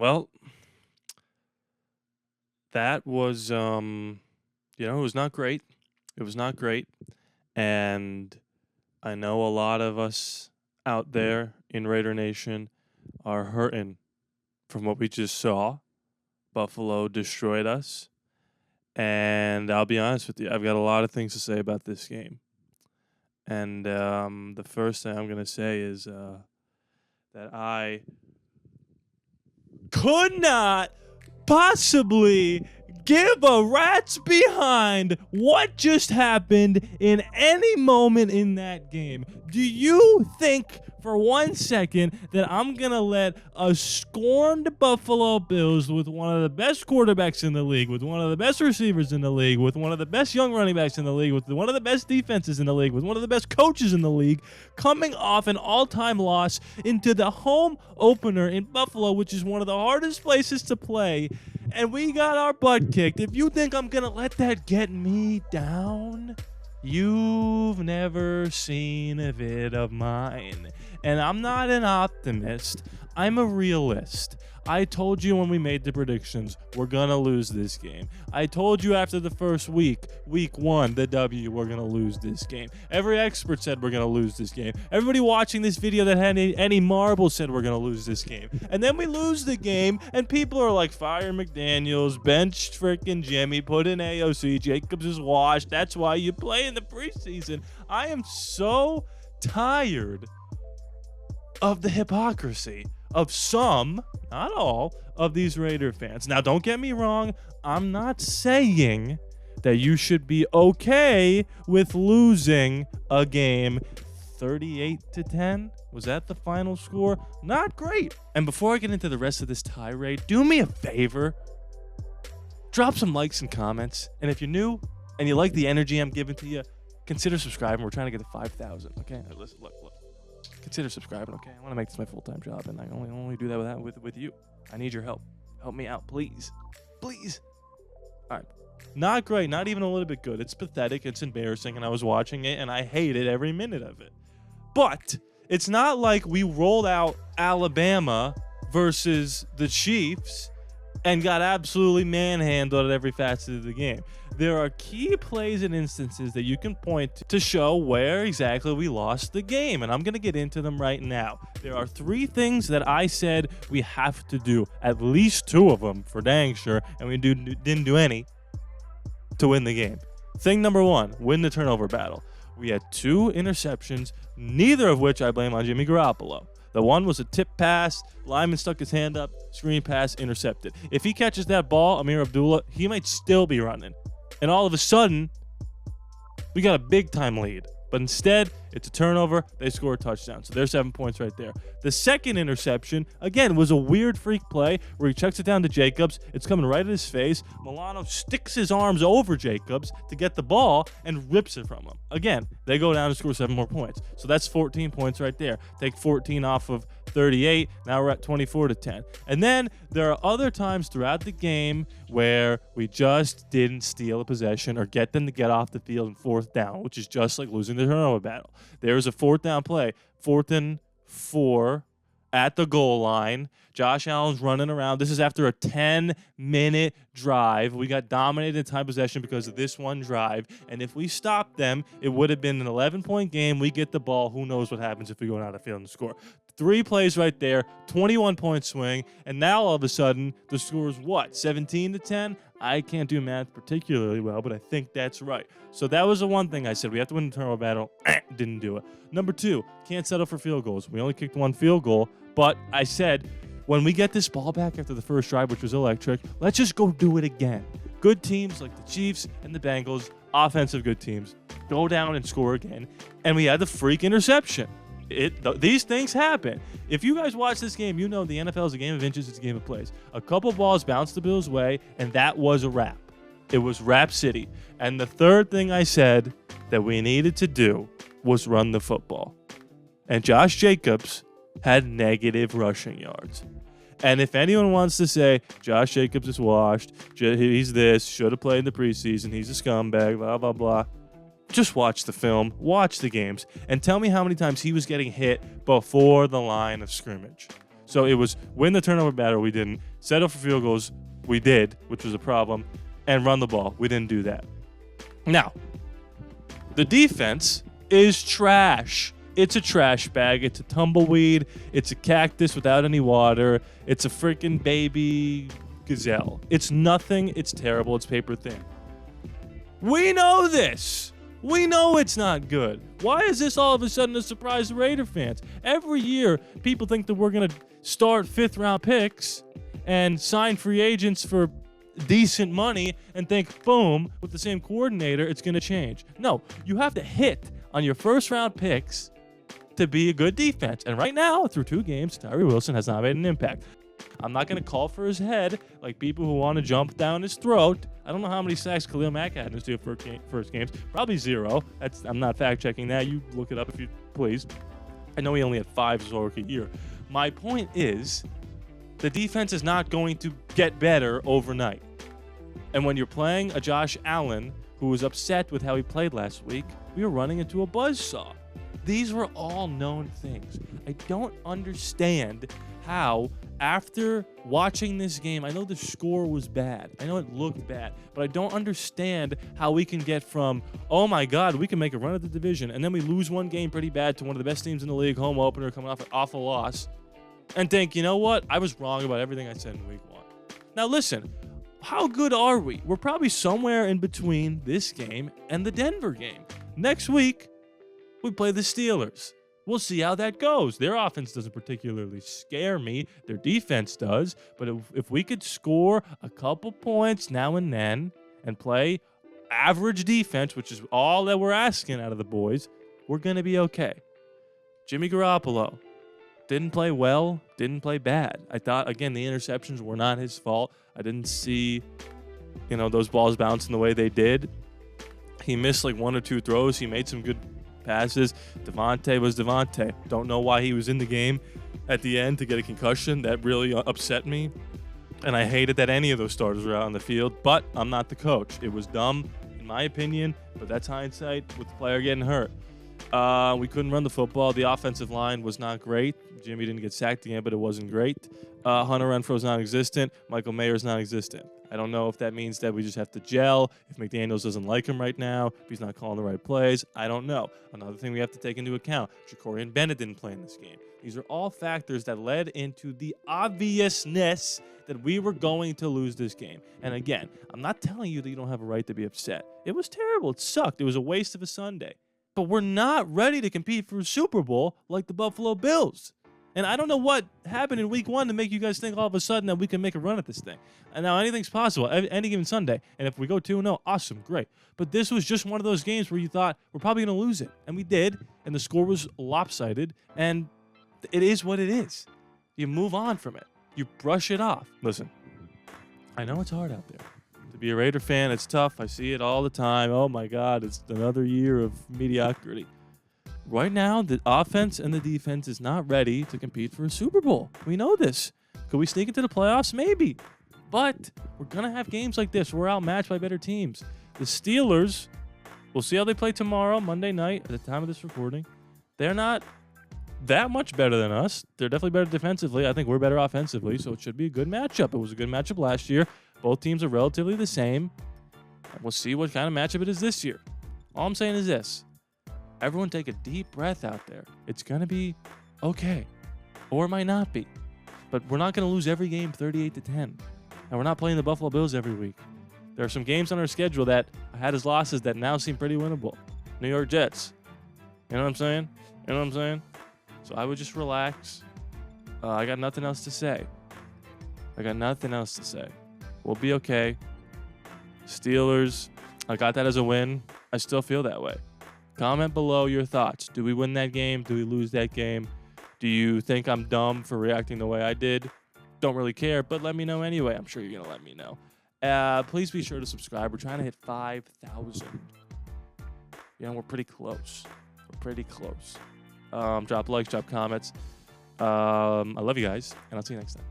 Well, that was it was not great. It was not great. And I know a lot of us out there in Raider Nation are hurting from what we just saw. Buffalo destroyed us. And I'll be honest with you, I've got a lot of things to say about this game. And the first thing I'm going to say is that I could not possibly give a rat's behind what just happened in any moment in that game. Do you think for 1 second that I'm going to let a scorned Buffalo Bills with one of the best quarterbacks in the league, with one of the best receivers in the league, with one of the best young running backs in the league, with one of the best defenses in the league, with one of the best coaches in the league, coming off an all-time loss into the home opener in Buffalo, which is one of the hardest places to play, and we got our butt kicked. If you think I'm going to let that get me down, you've never seen a vid of mine. And I'm not an optimist. I'm a realist. I told you when we made the predictions, we're going to lose this game. I told you after the first week 1, the W, we're going to lose this game. Every expert said we're going to lose this game. Everybody watching this video that had any marbles said we're going to lose this game. And then we lose the game, and people are like, fire McDaniels, bench freaking Jimmy, put in AOC, Jacobs is washed. That's why you play in the preseason. I am so tired of the hypocrisy of some, not all, of these Raider fans. Now, don't get me wrong. I'm not saying that you should be okay with losing a game 38-10. Was that the final score? Not great. And before I get into the rest of this tirade, do me a favor. Drop some likes and comments. And if you're new and you like the energy I'm giving to you, consider subscribing. We're trying to get to 5,000. Okay? Listen, look. Consider subscribing, okay? I want to make this my full-time job, and I can only do that with you. I need your help. Help me out, please. Please. All right. Not great. Not even a little bit good. It's pathetic. It's embarrassing, and I was watching it, and I hated every minute of it. But it's not like we rolled out Alabama versus the Chiefs and got absolutely manhandled at every facet of the game. There are key plays and instances that you can point to show where exactly we lost the game, and I'm going to get into them right now. There are 3 things that I said we have to do, at least 2 of them for dang sure, and we didn't do any to win the game. Thing number 1, win the turnover battle. We had 2 interceptions, neither of which I blame on Jimmy Garoppolo. The one was a tip pass, lineman stuck his hand up, screen pass, intercepted. If he catches that ball, Amir Abdullah, he might still be running. And all of a sudden, we got a big-time lead. But instead, it's a turnover. They score a touchdown. So there's 7 points right there. The second interception, again, was a weird freak play where he checks it down to Jacobs. It's coming right at his face. Milano sticks his arms over Jacobs to get the ball and rips it from him. Again, they go down and score 7 more points. So that's 14 points right there. Take 14 off of 38. Now we're at 24-10. And then there are other times throughout the game where we just didn't steal a possession or get them to get off the field in 4th down, which is just like losing the turnover battle. There was a 4th down play, 4th and 4 at the goal line. Josh Allen's running around. This is after a 10-minute drive. We got dominated in time possession because of this one drive. And if we stopped them, it would have been an 11-point game. We get the ball. Who knows what happens if we go down the field and score. 3 plays right there, 21-point swing. And now all of a sudden, the score is what, 17-10? I can't do math particularly well, but I think that's right. So that was the one thing I said. We have to win the turnover battle. Didn't do it. Number 2, can't settle for field goals. We only kicked 1 field goal, but I said, when we get this ball back after the first drive, which was electric, let's just go do it again. Good teams like the Chiefs and the Bengals, offensive good teams, go down and score again. And we had the freak interception. These things happen. If you guys watch this game, you know the NFL is a game of inches, it's a game of plays. A couple balls bounced the Bills' way, and that was a wrap. It was Rap City. And the third thing I said that we needed to do was run the football. And Josh Jacobs had negative rushing yards. And if anyone wants to say, Josh Jacobs is washed, he's this, should have played in the preseason, he's a scumbag, blah, blah, blah, just watch the film, watch the games, and tell me how many times he was getting hit before the line of scrimmage. So it was win the turnover battle, we didn't. Settle for field goals, we did, which was a problem. And run the ball, we didn't do that. Now, the defense is trash. It's a trash bag. It's a tumbleweed. It's a cactus without any water. It's a freaking baby gazelle. It's nothing. It's terrible. It's paper thin. We know this. We know it's not good. Why is this all of a sudden a surprise to Raider fans? Every year, people think that we're going to start 5th-round picks and sign free agents for decent money and think, boom, with the same coordinator, it's going to change. No, you have to hit on your first-round picks to be a good defense. And right now, through 2 games, Tyree Wilson has not made an impact. I'm not going to call for his head like people who want to jump down his throat. I don't know how many sacks Khalil Mack had in his 2 first games. Probably 0. I'm not fact-checking that. You look it up if you please. I know he only had 5 his whole rookie year. My point is, the defense is not going to get better overnight. And when you're playing a Josh Allen who was upset with how he played last week, we were running into a buzzsaw. These were all known things. I don't understand how, after watching this game, I know the score was bad. I know it looked bad, but I don't understand how we can get from, oh my God, we can make a run at the division, and then we lose one game pretty bad to one of the best teams in the league, home opener, coming off an awful loss, and think, you know what? I was wrong about everything I said in week 1. Now listen, how good are we? We're probably somewhere in between this game and the Denver game. Next week, we play the Steelers. We'll see how that goes. Their offense doesn't particularly scare me. Their defense does. But if we could score a couple points now and then and play average defense, which is all that we're asking out of the boys, we're going to be okay. Jimmy Garoppolo didn't play well, didn't play bad. I thought, again, the interceptions were not his fault. I didn't see, those balls bouncing the way they did. He missed like 1 or 2 throws. He made some good passes. Devontae was Devontae. Don't know why he was in the game at the end to get a concussion. That really upset me. And I hated that any of those starters were out on the field, but I'm not the coach. It was dumb, in my opinion, but that's hindsight with the player getting hurt. We couldn't run the football. The offensive line was not great. Jimmy didn't get sacked again, but it wasn't great. Hunter Renfro's non-existent. Michael Mayer's non-existent. I don't know if that means that we just have to gel, if McDaniels doesn't like him right now, if he's not calling the right plays. I don't know. Another thing we have to take into account, Jacorian Bennett didn't play in this game. These are all factors that led into the obviousness that we were going to lose this game. And again, I'm not telling you that you don't have a right to be upset. It was terrible. It sucked. It was a waste of a Sunday. But we're not ready to compete for a Super Bowl like the Buffalo Bills. And I don't know what happened in week 1 to make you guys think all of a sudden that we can make a run at this thing. And now anything's possible, any given Sunday. And if we go 2-0, awesome, great. But this was just one of those games where you thought, we're probably going to lose it. And we did. And the score was lopsided. And it is what it is. You move on from it. You brush it off. Listen, I know it's hard out there. To be a Raider fan, it's tough. I see it all the time. Oh, my God, it's another year of mediocrity. Right now, the offense and the defense is not ready to compete for a Super Bowl. We know this. Could we sneak into the playoffs? Maybe. But we're going to have games like this. We're outmatched by better teams. The Steelers, we'll see how they play tomorrow, Monday night, at the time of this recording. They're not that much better than us. They're definitely better defensively. I think we're better offensively, so it should be a good matchup. It was a good matchup last year. Both teams are relatively the same. We'll see what kind of matchup it is this year. All I'm saying is this. Everyone take a deep breath out there. It's going to be okay. Or it might not be. But we're not going to lose every game 38-10. And we're not playing the Buffalo Bills every week. There are some games on our schedule that I had as losses that now seem pretty winnable. New York Jets. You know what I'm saying? You know what I'm saying? So I would just relax. I got nothing else to say. We'll be okay. Steelers, I got that as a win. I still feel that way. Comment below your thoughts. Do we win that game? Do we lose that game? Do you think I'm dumb for reacting the way I did? Don't really care, but let me know anyway. I'm sure you're going to let me know. Please be sure to subscribe. We're trying to hit 5,000. We're pretty close. Drop likes, drop comments. I love you guys, and I'll see you next time.